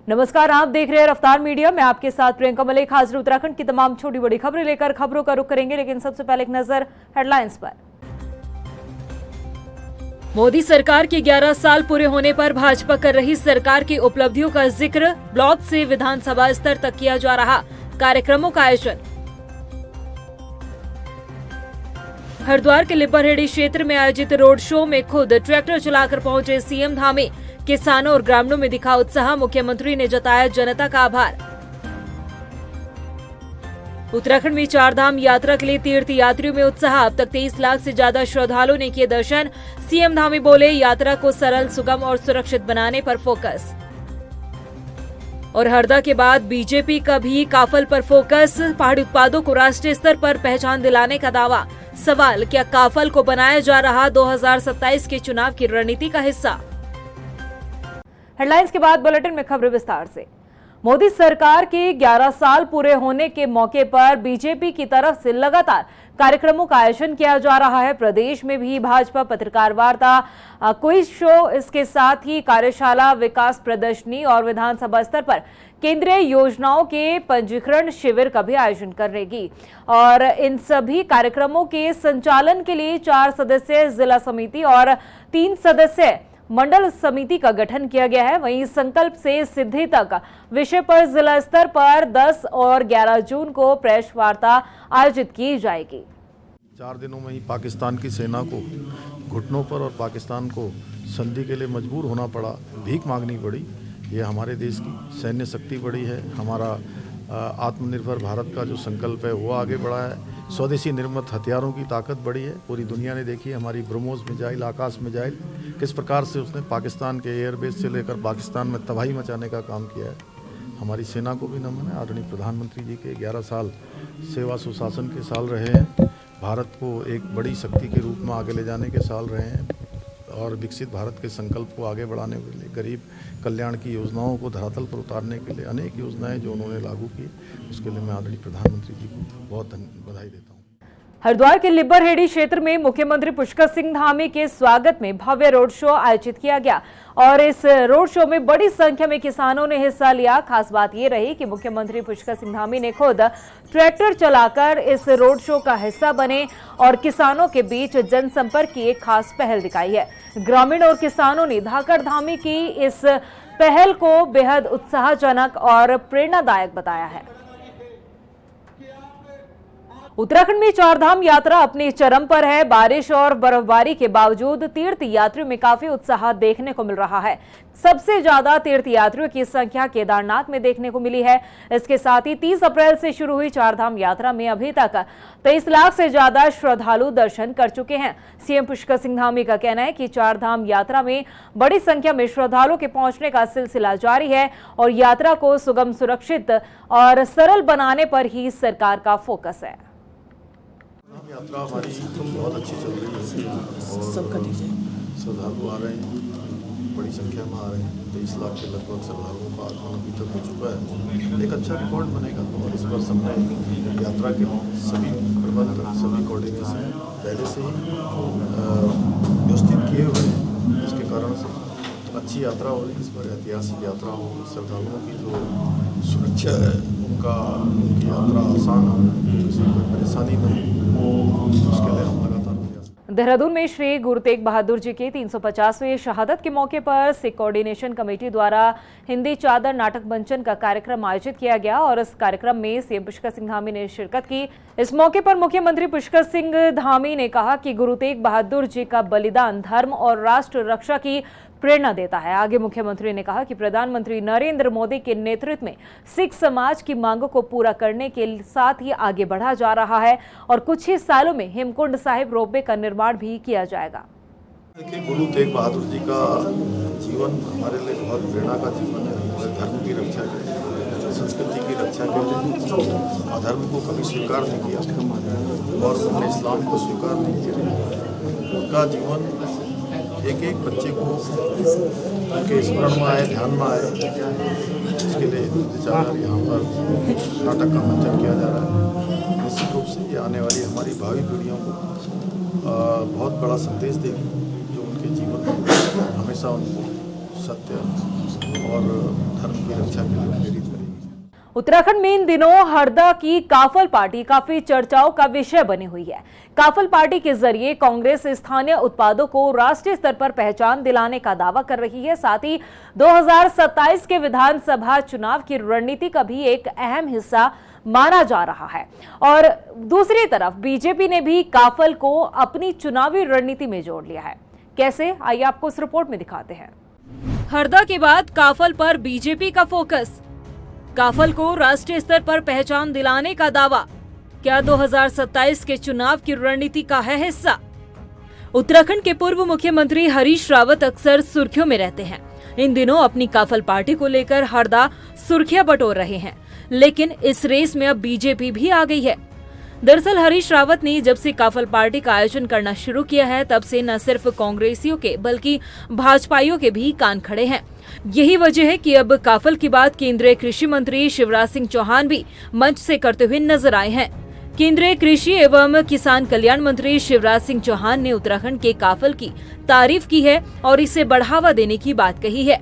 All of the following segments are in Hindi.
नमस्कार, आप देख रहे हैं रफ्तार मीडिया। मैं आपके साथ प्रियंका मलिक हाजिर उत्तराखंड की तमाम छोटी बड़ी खबरें लेकर खबरों का रुख करेंगे, लेकिन सबसे पहले एक नजर हेडलाइंस पर। मोदी सरकार के 11 साल पूरे होने पर भाजपा कर रही सरकार की उपलब्धियों का जिक्र। ब्लॉक से विधानसभा स्तर तक किया जा रहा कार्यक्रमों का आयोजन। हरिद्वार के लिब्बरहेड़ी क्षेत्र में आयोजित रोड शो में खुद ट्रैक्टर चलाकर पहुंचे सीएम धामी। किसानों और ग्रामीणों में दिखा उत्साह। मुख्यमंत्री ने जताया जनता का आभार। उत्तराखंड में चारधाम यात्रा के लिए तीर्थ यात्रियों में उत्साह। अब तक 23 लाख से ज्यादा श्रद्धालुओं ने किए दर्शन। सीएम धामी बोले, यात्रा को सरल, सुगम और सुरक्षित बनाने पर फोकस। और हरदा के बाद बीजेपी का भी काफल पर फोकस। पहाड़ी उत्पादों को राष्ट्रीय स्तर पर पहचान दिलाने का दावा। सवाल, क्या काफल को बनाया जा रहा 2027 के चुनाव की रणनीति का हिस्सा? हेडलाइंस के बाद बुलेटिन में खबरें विस्तार से। मोदी सरकार के 11 साल पूरे होने के मौके पर बीजेपी की तरफ से लगातार कार्यक्रमों का आयोजन किया जा रहा है। प्रदेश में भी भाजपा पत्रकार वार्ता, क्विज शो, इसके साथ ही कार्यशाला, विकास प्रदर्शनी और विधानसभा स्तर पर केंद्रीय योजनाओं के पंजीकरण शिविर का भी आयोजन करेगी। और इन सभी कार्यक्रमों के संचालन के लिए 4 सदस्यीय जिला समिति और 3 सदस्यीय मंडल समिति का गठन किया गया है। वहीं संकल्प से सिद्धि तक विषय पर जिला स्तर पर 10 और 11 जून को प्रेस वार्ता आयोजित की जाएगी। 4 दिनों में ही पाकिस्तान की सेना को घुटनों पर और पाकिस्तान को संधि के लिए मजबूर होना पड़ा, भीख मांगनी पड़ी। ये हमारे देश की सैन्य शक्ति बढ़ी है, हमारा आत्मनिर्भर भारत का जो संकल्प है वो आगे बढ़ा है, स्वदेशी निर्मित हथियारों की ताकत बढ़ी है। पूरी दुनिया ने देखी हमारी ब्रह्मोस मिसाइल, आकाश मिसाइल, किस प्रकार से उसने पाकिस्तान के एयरबेस से लेकर पाकिस्तान में तबाही मचाने का काम किया है। हमारी सेना को भी नमन है। आदरणीय प्रधानमंत्री जी के 11 साल सेवा सुशासन के साल रहे हैं, भारत को एक बड़ी शक्ति के रूप में आगे ले जाने के साल रहे हैं और विकसित भारत के संकल्प को आगे बढ़ाने के लिए, गरीब कल्याण की योजनाओं को धरातल पर उतारने के लिए अनेक योजनाएं जो उन्होंने लागू की, उसके लिए मैं आदरणीय प्रधानमंत्री जी को बहुत बधाई देता हूँ। हरिद्वार के लिब्बरहेड़ी क्षेत्र में मुख्यमंत्री पुष्कर सिंह धामी के स्वागत में भव्य रोड शो आयोजित किया गया और इस रोड शो में बड़ी संख्या में किसानों ने हिस्सा लिया। खास बात ये रही कि मुख्यमंत्री पुष्कर सिंह धामी ने खुद ट्रैक्टर चलाकर इस रोड शो का हिस्सा बने और किसानों के बीच जनसंपर्क की एक खास पहल दिखाई है। ग्रामीण और किसानों ने धाकड़ धामी की इस पहल को बेहद उत्साहजनक और प्रेरणादायक बताया है। उत्तराखंड में चारधाम यात्रा अपने चरम पर है। बारिश और बर्फबारी के बावजूद तीर्थ यात्रियों में काफी उत्साह देखने को मिल रहा है। सबसे ज्यादा तीर्थ यात्रियों की संख्या केदारनाथ में देखने को मिली है। इसके साथ ही 30 अप्रैल से शुरू हुई चारधाम यात्रा में अभी तक 23 लाख से ज्यादा श्रद्धालु दर्शन कर चुके हैं। सीएम पुष्कर सिंह धामी का कहना है कि चारधाम यात्रा में बड़ी संख्या में श्रद्धालुओं के पहुंचने का सिलसिला जारी है और यात्रा को सुगम, सुरक्षित और सरल बनाने पर ही सरकार का फोकस है। यात्रा हमारी बहुत अच्छी चल रही है और श्रद्धालु आ रहे हैं, बड़ी संख्या में आ रहे हैं। 23 लाख के लगभग श्रद्धालुओं का आगमन अभी तक हो चुका है। एक अच्छा रिकॉर्ड बनेगा और इस पर हमने यात्रा के सभी प्रबंध, सभी कोऑर्डिनेशन पहले से ही व्यवस्थित किए हुए हैं, जिसके कारण से अच्छी यात्रा हो रही है। इस पर ऐतिहासिक यात्रा हो, श्रद्धालुओं की जो सुरक्षा है उनकी यात्रा आसान हो, किसी कोई परेशानी नहीं, उसके लिए हम लगातार देहरादून में श्री गुरु तेग बहादुर जी के 350वें शहादत के मौके पर सिख कोऑर्डिनेशन कमेटी द्वारा हिंदी चादर नाटक मंचन का कार्यक्रम आयोजित किया गया और इस कार्यक्रम में सीएम पुष्कर सिंह धामी ने शिरकत की। इस मौके पर मुख्यमंत्री पुष्कर सिंह धामी ने कहा कि गुरु तेग बहादुर जी का बलिदान धर्म और राष्ट्र रक्षा की प्रेरणा देता है। आगे मुख्यमंत्री ने कहा कि प्रधानमंत्री नरेंद्र मोदी के नेतृत्व में सिख समाज की मांगों को पूरा करने के साथ ही आगे बढ़ा जा रहा है और कुछ ही सालों में हेमकुंड साहिब रोपवे का निर्माण भी किया जाएगा। गुरु तेग बहादुर जी का जीवन हमारे लिए बहुत प्रेरणा का जीवन है। हमारे धर्म की रक्षा के लिए, संस्कृति की रक्षा के लिए, अधर्म को कभी स्वीकार नहीं किया और उन्होंने इस्लाम को स्वीकार नहीं किया। उनका जीवन एक एक बच्चे को उनके स्मरण में आए, ध्यान में आए, इसके लिए यहाँ पर नाटक का मंचन किया जा रहा है। निश्चित रूप से ये आने वाली हमारी भावी पीढ़ियों को बहुत बड़ा संदेश देगी, जो उनके जीवन में हमेशा उनको सत्य और धर्म की रक्षा के लिए प्रेरित करेगी। उत्तराखंड में इन दिनों हरदा की काफल पार्टी काफी चर्चाओं का विषय बनी हुई है। काफल पार्टी के जरिए कांग्रेस स्थानीय उत्पादों को राष्ट्रीय स्तर पर पहचान दिलाने का दावा कर रही है। साथ ही 2027 के विधानसभा चुनाव की रणनीति का भी एक अहम हिस्सा माना जा रहा है। और दूसरी तरफ बीजेपी ने भी काफल को अपनी चुनावी रणनीति में जोड़ लिया है। कैसे, आइए आपको इस रिपोर्ट में दिखाते हैं। हरदा के बाद काफल पर बीजेपी का फोकस, काफल को राष्ट्रीय स्तर पर पहचान दिलाने का दावा, क्या 2027 के चुनाव की रणनीति का है हिस्सा? उत्तराखंड के पूर्व मुख्यमंत्री हरीश रावत अक्सर सुर्खियों में रहते हैं। इन दिनों अपनी काफल पार्टी को लेकर हरदा सुर्खियां बटोर रहे हैं, लेकिन इस रेस में अब बीजेपी भी आ गई है। दरअसल हरीश रावत ने जब से काफल पार्टी का आयोजन करना शुरू किया है, तब से न सिर्फ कांग्रेसियों के बल्कि भाजपाइयों के भी कान खड़े हैं। यही वजह है कि अब काफल की बात केंद्रीय कृषि मंत्री शिवराज सिंह चौहान भी मंच से करते हुए नजर आए हैं। केंद्रीय कृषि एवं किसान कल्याण मंत्री शिवराज सिंह चौहान ने उत्तराखंड के काफल की तारीफ की है और इसे बढ़ावा देने की बात कही है।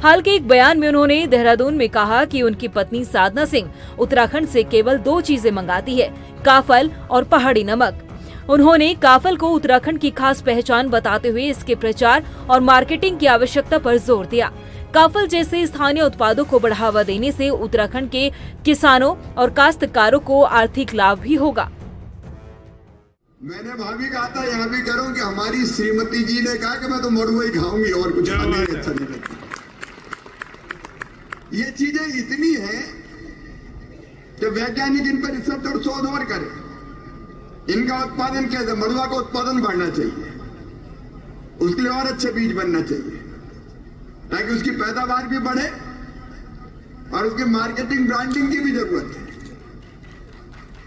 हाल के एक बयान में उन्होंने देहरादून में कहा कि उनकी पत्नी साधना सिंह उत्तराखंड से केवल 2 चीजें मंगाती है, काफल और पहाड़ी नमक। उन्होंने काफल को उत्तराखंड की खास पहचान बताते हुए इसके प्रचार और मार्केटिंग की आवश्यकता पर जोर दिया। काफल जैसे स्थानीय उत्पादों को बढ़ावा देने से उत्तराखंड के किसानों और काश्तकारों को आर्थिक लाभ भी होगा। मैंने भाभी कहा था, यहाँ भी करूं कि हमारी श्रीमती जी ने कहा कि मैं तो मड़ुआ ही खाऊंगी और कुछ खाने में अच्छा नहीं लगता। ये चीजें इतनी हैं कि वैज्ञानिक इन पर रिसर्च और शोध और करें। इनका उत्पादन कैसे, मड़ुआ का उत्पादन बढ़ना चाहिए, उसके लिए और अच्छे बीज बनना चाहिए ताकि उसकी पैदावार भी बढ़े और उसकी मार्केटिंग ब्रांडिंग की भी जरूरत है।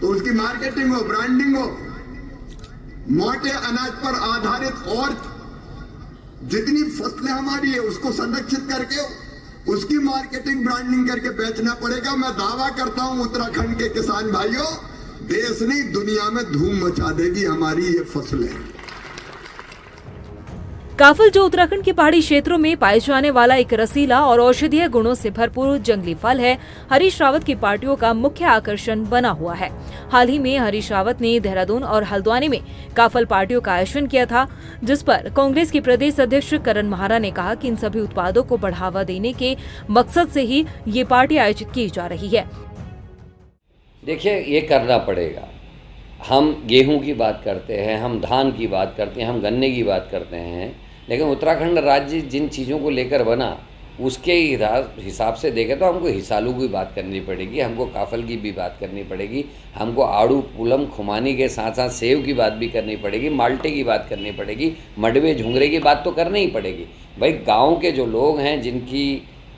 तो उसकी मार्केटिंग हो, ब्रांडिंग हो, मोटे अनाज पर आधारित और जितनी फसलें हमारी है उसको संरक्षित करके उसकी मार्केटिंग ब्रांडिंग करके बेचना पड़ेगा। मैं दावा करता हूं उत्तराखंड के किसान भाइयों, देश नहीं दुनिया में धूम मचा देगी हमारी ये फसलें। काफल जो उत्तराखंड के पहाड़ी क्षेत्रों में पाए जाने वाला एक रसीला और औषधीय गुणों से भरपूर जंगली फल है, हरीश रावत की पार्टियों का मुख्य आकर्षण बना हुआ है। हाल ही में हरीश रावत ने देहरादून और हल्द्वानी में काफल पार्टियों का आयोजन किया था, जिस पर कांग्रेस के प्रदेश अध्यक्ष करण महारा ने कहा कि इन सभी उत्पादों को बढ़ावा देने के मकसद से ही ये पार्टी आयोजित की जा रही है। देखिए, ये करना पड़ेगा। हम गेहूं की बात करते हैं, हम धान की बात करते हैं, हम गन्ने की बात करते हैं, लेकिन उत्तराखंड राज्य जिन चीज़ों को लेकर बना उसके हिसाब से देखें तो हमको हिसालू की बात करनी पड़ेगी, हमको काफल की भी बात करनी पड़ेगी, हमको आड़ू, पूलम, खुमानी के साथ साथ सेव की बात भी करनी पड़ेगी, माल्टे की बात करनी पड़ेगी, मडवे, झुंगरे की बात तो करनी ही पड़ेगी। भाई, गाँव के जो लोग हैं जिनकी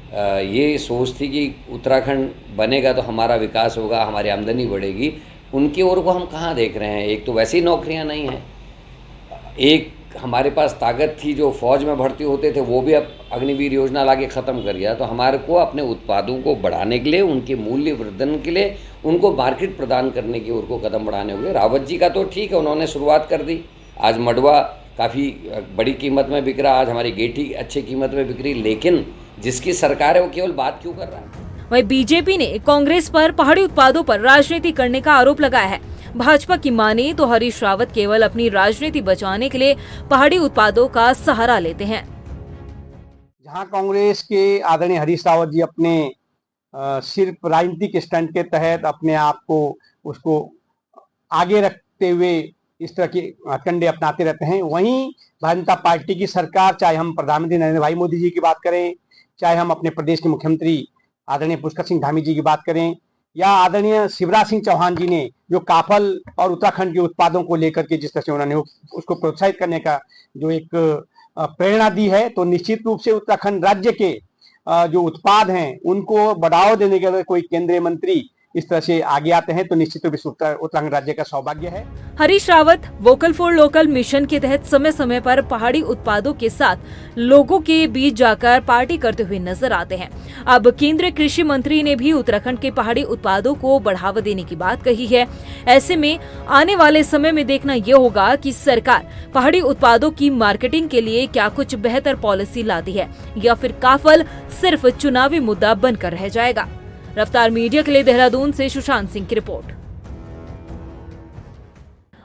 ये सोच थी कि उत्तराखंड बनेगा तो हमारा विकास होगा, हमारी आमदनी बढ़ेगी, उनकी ओर को हम कहाँ देख रहे हैं। एक तो वैसी नौकरियाँ नहीं हैं, एक हमारे पास ताकत थी जो फौज में भर्ती होते थे वो भी अब अग्निवीर योजना लाके ख़त्म कर दिया। तो हमारे को अपने उत्पादों को बढ़ाने के लिए, उनके मूल्य वर्धन के लिए, उनको मार्केट प्रदान करने की ओर को कदम बढ़ाने होंगे। रावत जी का तो ठीक है, उन्होंने शुरुआत कर दी। आज मडवा काफ़ी बड़ी कीमत में बिक रहा, आज हमारी गेठी अच्छी कीमत में बिक रही, लेकिन जिसकी सरकार है वो केवल बात क्यों कर रहा है। वहीं बीजेपी ने कांग्रेस पर पहाड़ी उत्पादों पर राजनीति करने का आरोप लगाया है। भाजपा की माने तो हरीश रावत केवल अपनी राजनीति बचाने के लिए पहाड़ी उत्पादों का सहारा लेते हैं। जहां कांग्रेस के आदरणीय हरीश रावत जी अपने सिर्फ राजनीतिक स्टंट के तहत अपने आप को उसको आगे रखते हुए इस तरह के हथकंडे अपनाते रहते हैं, वहीं भारतीय जनता पार्टी की सरकार, चाहे हम प्रधानमंत्री नरेंद्र भाई मोदी जी की बात करें, चाहे हम अपने प्रदेश के मुख्यमंत्री आदरणीय पुष्कर सिंह धामी जी की बात करें, या आदरणीय शिवराज सिंह चौहान जी ने जो काफल और उत्तराखंड के उत्पादों को लेकर के जिस तरह से उन्होंने उसको प्रोत्साहित करने का जो एक प्रेरणा दी है, तो निश्चित रूप से उत्तराखंड राज्य के जो उत्पाद हैं उनको बढ़ावा देने के लिए कोई केंद्रीय मंत्री इस तरह से आगे आते हैं तो निश्चित रूप से उत्तराखंड राज्य का सौभाग्य है। Harish Rawat vocal for local mission के तहत समय समय पर पहाड़ी उत्पादों के साथ लोगों के बीच जाकर पार्टी करते हुए नजर आते हैं। अब केंद्रीय कृषि मंत्री ने भी उत्तराखंड के पहाड़ी उत्पादों को बढ़ावा देने की बात कही है। ऐसे में आने वाले समय में देखना ये होगा कि सरकार पहाड़ी उत्पादों की मार्केटिंग के लिए क्या कुछ बेहतर पॉलिसी लाती है या फिर काफल सिर्फ चुनावी मुद्दा बनकर रह जाएगा। रफ्तार मीडिया के लिए देहरादून से सुशांत सिंह की रिपोर्ट।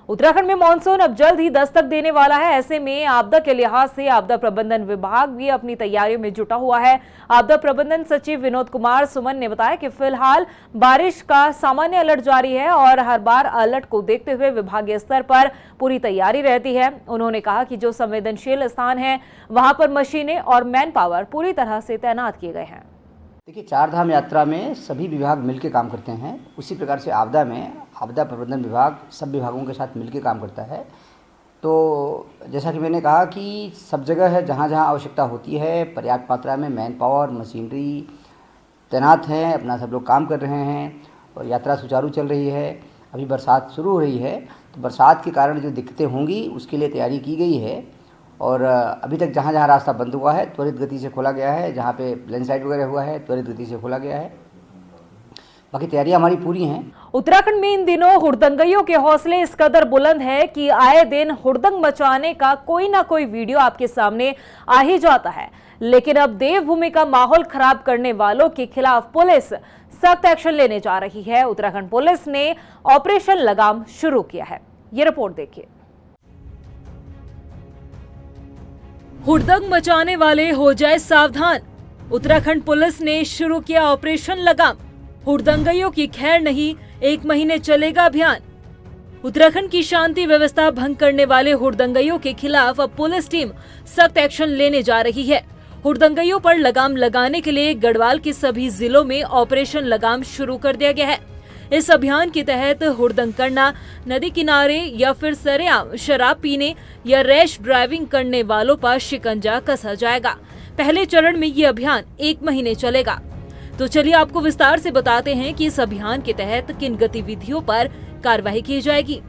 उत्तराखंड में मानसून अब जल्द ही दस्तक देने वाला है। ऐसे में आपदा के लिहाज से आपदा प्रबंधन विभाग भी अपनी तैयारियों में जुटा हुआ है। आपदा प्रबंधन सचिव विनोद कुमार सुमन ने बताया कि फिलहाल बारिश का सामान्य अलर्ट जारी है और हर बार अलर्ट को देखते हुए विभागीय स्तर पर पूरी तैयारी रहती है। उन्होंने कहा कि जो संवेदनशील स्थान है वहां पर मशीनें और मैन पावर पूरी तरह से तैनात किए गए हैं। देखिए, चार धाम यात्रा में सभी विभाग मिलकर काम करते हैं। उसी प्रकार से आपदा में आपदा प्रबंधन विभाग सब विभागों के साथ मिलकर काम करता है। तो जैसा कि मैंने कहा कि सब जगह है जहाँ जहाँ आवश्यकता होती है पर्याप्त मात्रा में मैन पावर मशीनरी तैनात हैं, अपना सब लोग काम कर रहे हैं और यात्रा सुचारू चल रही है। अभी बरसात शुरू हो रही है तो बरसात के कारण जो दिक्कतें होंगी उसके लिए तैयारी की गई है और अभी तक जहाँ जहाँ रास्ता बंद हुआ है त्वरित गति से खोला गया है, जहाँ पे लैंडस्लाइड वगैरह हुआ है त्वरित गति से खोला गया है। बाकी तैयारियां हमारी पूरी हैं। उत्तराखंड में इन दिनों हुड़दंगइयों के हौसले इस कदर बुलंद है कि आए दिन हुड़दंग मचाने का कोई ना कोई वीडियो आपके सामने आ ही जाता है। लेकिन अब देवभूमि का माहौल खराब करने वालों के खिलाफ पुलिस सख्त एक्शन लेने जा रही है। उत्तराखंड पुलिस ने ऑपरेशन लगाम शुरू किया है। ये रिपोर्ट देखिए। हुड़दंग मचाने वाले हो जाए सावधान। उत्तराखंड पुलिस ने शुरू किया ऑपरेशन लगाम। हुड़दंगइयों की खैर नहीं, 1 महीने चलेगा अभियान। उत्तराखंड की शांति व्यवस्था भंग करने वाले हुड़दंगइयों के खिलाफ अब पुलिस टीम सख्त एक्शन लेने जा रही है। हुड़दंगइयों पर लगाम लगाने के लिए गढ़वाल के सभी जिलों में ऑपरेशन लगाम शुरू कर दिया गया है। इस अभियान के तहत हुड़दंग करना, नदी किनारे या फिर सरेआम शराब पीने या रैश ड्राइविंग करने वालों पर शिकंजा कसा जाएगा। पहले चरण में ये अभियान 1 महीने चलेगा। तो चलिए आपको विस्तार से बताते हैं कि इस अभियान के तहत किन गतिविधियों पर कार्रवाई की जाएगी।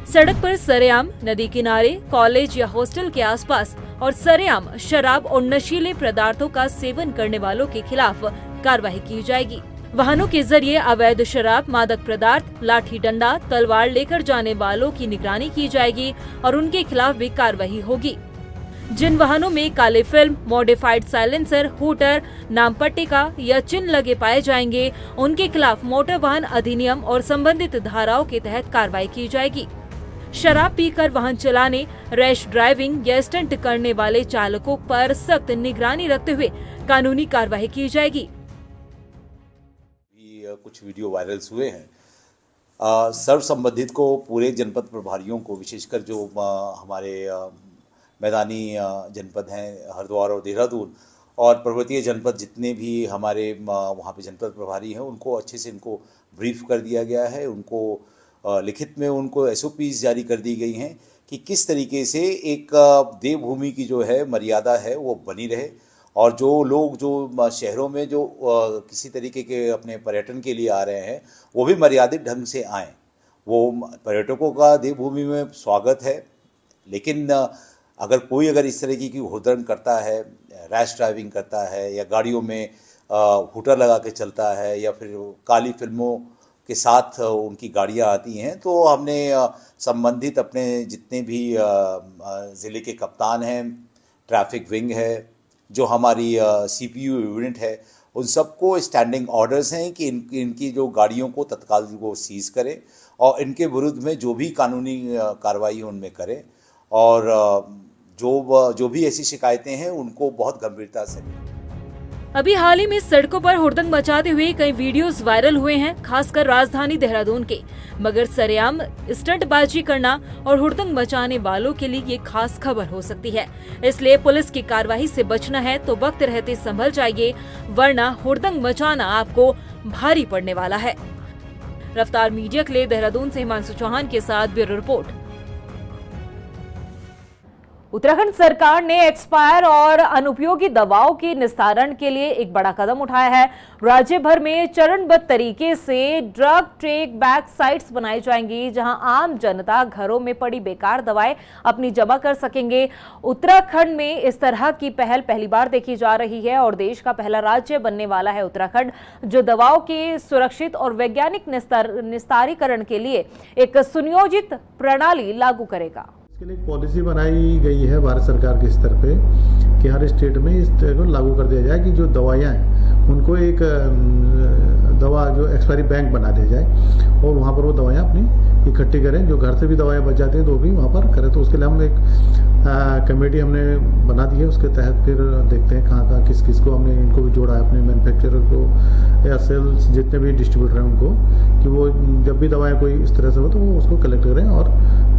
सड़क पर सरेआम, नदी किनारे, कॉलेज या हॉस्टल के आसपास और सरेआम शराब और नशीले पदार्थों का सेवन करने वालों के खिलाफ कार्रवाई की जाएगी। वाहनों के जरिए अवैध शराब, मादक पदार्थ, लाठी डंडा, तलवार लेकर जाने वालों की निगरानी की जाएगी और उनके खिलाफ भी कार्रवाई होगी। जिन वाहनों में काले फिल्म, मॉडिफाइड साइलेंसर, हूटर, नाम पट्टिका या चिन्ह लगे पाए जाएंगे उनके खिलाफ मोटर वाहन अधिनियम और संबंधित धाराओं के तहत कार्रवाई की जाएगी। शराब पीकर वाहन चलाने, रैश ड्राइविंग या स्टंट करने वाले चालकों पर सख्त निगरानी रखते हुए कानूनी कार्रवाई की जाएगी। कुछ वीडियो वायरल्स हुए हैं। सर्व संबंधित को पूरे जनपद प्रभारियों को, विशेषकर जो हमारे मैदानी जनपद हैं हरिद्वार और देहरादून और पर्वतीय जनपद जितने भी हमारे वहाँ पे जनपद प्रभारी हैं उनको अच्छे से इनको ब्रीफ कर दिया गया है। उनको लिखित में उनको SOPs जारी कर दी गई हैं कि किस तरीके से एक देवभूमि की जो है मर्यादा है वो बनी रहे और जो लोग जो शहरों में जो किसी तरीके के अपने पर्यटन के लिए आ रहे हैं वो भी मर्यादित ढंग से आएँ। वो पर्यटकों का देवभूमि में स्वागत है, लेकिन अगर इस तरीके की हुड़दंग करता है, रैश ड्राइविंग करता है या गाड़ियों में हूटर लगा के चलता है या फिर काली फिल्मों के साथ उनकी गाड़ियां आती हैं, तो हमने संबंधित अपने जितने भी ज़िले के कप्तान हैं, ट्रैफिक विंग है, जो हमारी CPU यूनिट है, उन सबको स्टैंडिंग ऑर्डर्स हैं कि इनकी जो गाड़ियों को तत्काल वो सीज करें और इनके विरुद्ध में जो भी कानूनी कार्रवाई उनमें करें और जो भी ऐसी शिकायतें हैं उनको बहुत गंभीरता से। अभी हाल ही में सड़कों पर हुड़दंग मचाते हुए कई वीडियोस वायरल हुए हैं, खासकर राजधानी देहरादून के। मगर सरेआम स्टंटबाजी करना और हुड़दंग मचाने वालों के लिए ये खास खबर हो सकती है। इसलिए पुलिस की कार्रवाई से बचना है तो वक्त रहते संभल जाइए, वरना हुड़दंग मचाना आपको भारी पड़ने वाला है। रफ्तार मीडिया के लिए देहरादून से हिमांशु चौहान के साथ ब्यूरो रिपोर्ट। उत्तराखंड सरकार ने एक्सपायर और अनुपयोगी दवाओं के निस्तारण के लिए एक बड़ा कदम उठाया है। राज्य भर में चरणबद्ध तरीके से ड्रग टेक बैक साइट्स बनाई जाएंगी, जहां आम जनता घरों में पड़ी बेकार दवाएं अपनी जमा कर सकेंगे। उत्तराखंड में इस तरह की पहल पहली बार देखी जा रही है और देश का पहला राज्य बनने वाला है उत्तराखंड, जो दवाओं के सुरक्षित और वैज्ञानिक निस्तारीकरण के लिए एक सुनियोजित प्रणाली लागू करेगा। इसके लिए एक पॉलिसी बनाई गई है भारत सरकार के स्तर पे कि हर स्टेट में इस तरह को लागू कर दिया जाए कि जो दवाइयाँ हैं उनको एक दवा जो एक्सपायरी बैंक बना दिया जाए और वहाँ पर वो दवाइयाँ अपनी इकट्ठी करें। जो घर से भी दवाइयाँ बच जाती हैं तो वो भी वहाँ पर करें। तो उसके लिए हम एक कमेटी हमने बना दी है। उसके तहत फिर देखते हैं कहाँ कहाँ किस किस को हमने इनको भी जोड़ा है, अपने मैन्युफैक्चरर को या सेल्स जितने भी डिस्ट्रीब्यूटर हैं उनको, कि वो जब भी दवाएँ कोई इस तरह से हो तो वो उसको कलेक्ट करें और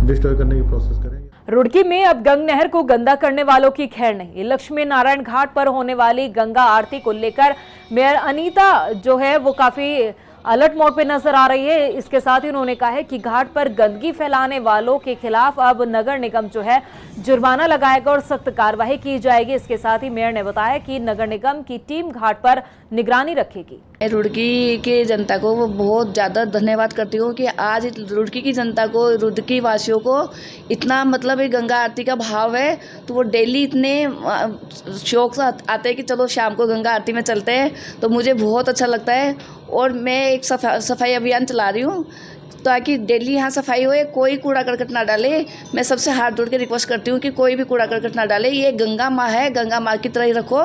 डिस्ट्रॉय करने की प्रोसेस करें। रुड़की में अब गंग नहर को गंदा करने वालों की खैर नहीं। लक्ष्मी नारायण घाट पर होने वाली गंगा आरती को लेकर मेयर अनीता जो है वो काफी अलर्ट मोड पे नजर आ रही है। इसके साथ ही उन्होंने कहा है कि घाट पर गंदगी फैलाने वालों के खिलाफ अब नगर निगम जो है जुर्माना लगाएगा और सख्त कार्रवाई की जाएगी। इसके साथ ही मेयर ने बताया कि नगर निगम की टीम घाट पर निगरानी रखेगी। रुड़की के जनता को वो बहुत ज़्यादा धन्यवाद करती हूँ कि आज रुड़की की जनता को, रुड़की वासियों को इतना मतलब गंगा आरती का भाव है, तो वो डेली इतने शौक से आते हैं कि चलो शाम को गंगा आरती में चलते हैं। तो मुझे बहुत अच्छा लगता है और मैं एक सफाई अभियान चला रही हूँ ताकि डेली यहाँ सफाई होए, कोई कूड़ा करकट ना डाले। मैं सबसे हाथ जोड़ के रिक्वेस्ट करती हूँ कि कोई भी कूड़ा करकट ना डाले। ये गंगा माँ है, गंगा माँ की तरह ही रखो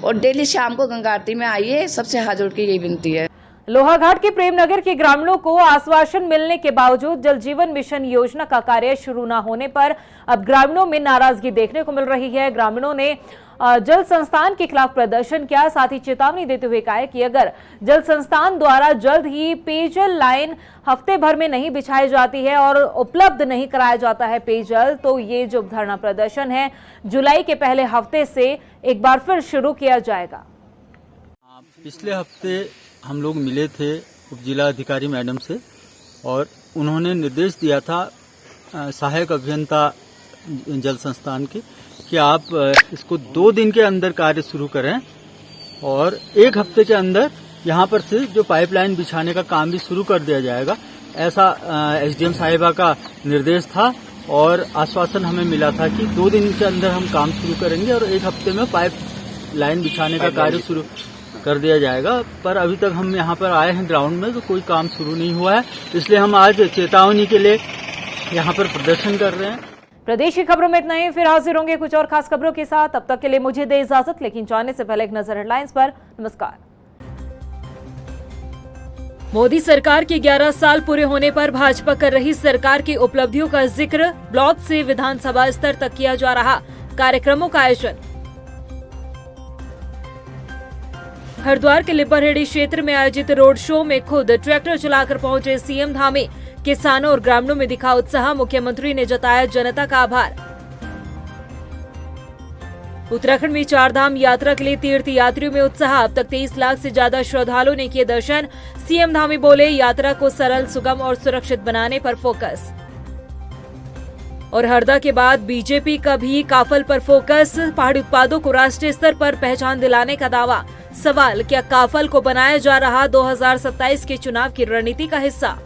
और डेली शाम को गंगा आरती में आइए। सबसे हाथ जोड़ के यही विनती है। लोहाघाट के प्रेमनगर के ग्रामीणों को आश्वासन मिलने के बावजूद जल जीवन मिशन योजना का कार्य शुरू न होने पर अब ग्रामीणों में नाराजगी देखने को मिल रही है। ग्रामीणों ने जल संस्थान के खिलाफ प्रदर्शन किया, साथ ही चेतावनी देते हुए कहा कि अगर जल संस्थान द्वारा जल्द ही पेयजल लाइन हफ्ते भर में नहीं बिछाई जाती है और उपलब्ध नहीं कराया जाता है पेयजल, तो ये जो धरना प्रदर्शन है जुलाई के पहले हफ्ते से एक बार फिर शुरू किया जाएगा। पिछले हफ्ते हम लोग मिले थे उप जिला अधिकारी मैडम से और उन्होंने निर्देश दिया था सहायक अभियंता जल संस्थान के कि आप इसको 2 दिन के अंदर कार्य शुरू करें और 1 हफ्ते के अंदर यहाँ पर से जो पाइपलाइन बिछाने का काम भी शुरू कर दिया जाएगा। ऐसा एसडीएम साहिबा का निर्देश था और आश्वासन हमें मिला था कि 2 दिन के अंदर हम काम शुरू करेंगे और 1 हफ्ते में पाइप लाइन बिछाने का कार्य शुरू कर दिया जाएगा। पर अभी तक हम यहाँ पर आए हैं ग्राउंड में तो कोई काम शुरू नहीं हुआ है, इसलिए हम आज चेतावनी के लिए यहाँ पर प्रदर्शन कर रहे हैं। प्रदेश की खबरों में इतना ही, फिर हाजिर होंगे कुछ और खास खबरों के साथ। तब तक के लिए मुझे दे इजाजत, लेकिन जाने से पहले एक नजर हेडलाइंस पर। नमस्कार। मोदी सरकार के 11 साल पूरे होने पर भाजपा कर रही सरकार की उपलब्धियों का जिक्र, ब्लॉक से विधानसभा स्तर तक किया जा रहा कार्यक्रमों का आयोजन। हरिद्वार के लिपरहेड़ी क्षेत्र में आयोजित रोड शो में खुद ट्रैक्टर चलाकर पहुंचे सीएम धामी, किसानों और ग्रामीणों में दिखा उत्साह, मुख्यमंत्री ने जताया जनता का आभार। उत्तराखंड में 4 धाम यात्रा के लिए तीर्थ यात्रियों में उत्साह, अब तक 23 लाख से ज्यादा श्रद्धालुओं ने किए दर्शन। सीएम धामी बोले यात्रा को सरल, सुगम और सुरक्षित बनाने पर फोकस। और हरदा के बाद बीजेपी का भी काफल पर फोकस, पहाड़ी उत्पादों को राष्ट्रीय स्तर पर पहचान दिलाने का दावा। सवाल, क्या काफल को बनाया जा रहा 2027 के चुनाव की रणनीति का हिस्सा?